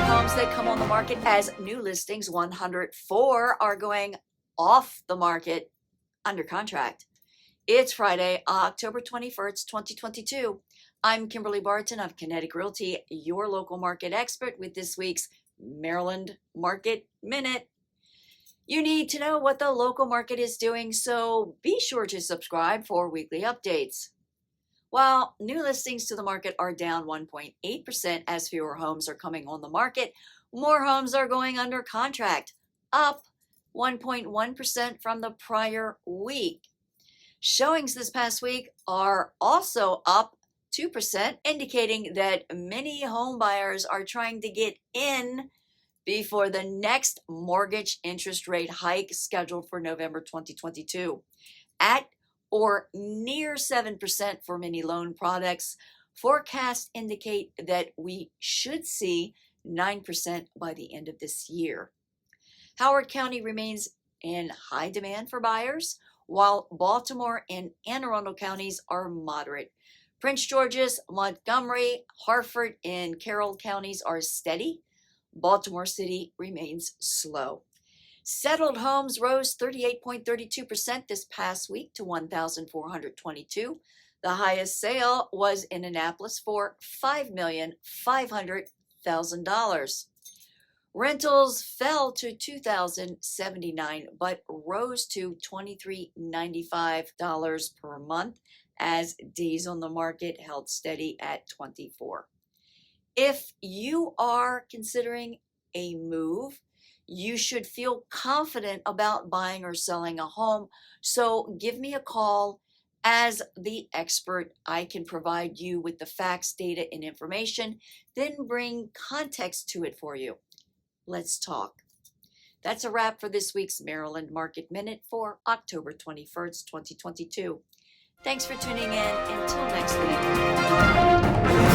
homes that come on the market as new listings, 104 are going off the market under contract. It's Friday, October 21st, 2022. I'm Kimberly Barton of Kinetic Realty, your local market expert with this week's Maryland Market Minute. You need to know what the local market is doing, so be sure to subscribe for weekly updates. While new listings to the market are down 1.8% as fewer homes are coming on the market, more homes are going under contract, up 1.1% from the prior week. Showings this past week are also up 2%, indicating that many home buyers are trying to get in before the next mortgage interest rate hike scheduled for November 2022. At or near 7% for many loan products, forecasts indicate that we should see 9% by the end of this year. Howard County remains in high demand for buyers, while Baltimore and Anne Arundel counties are moderate. Prince George's, Montgomery, Harford, and Carroll counties are steady. Baltimore City remains slow. Settled homes rose 38.32% this past week to 1,422. The highest sale was in Annapolis for $5,500,000. Rentals fell to $2,079 but rose to $2,395 per month as days on the market held steady at 24. If you are considering a move, you should feel confident about buying or selling a home. So give me a call. As the expert, I can provide you with the facts, data, and information, then bring context to it for you. Let's talk. That's a wrap for this week's Maryland Market Minute for October 21st, 2022. Thanks for tuning in. Until next week.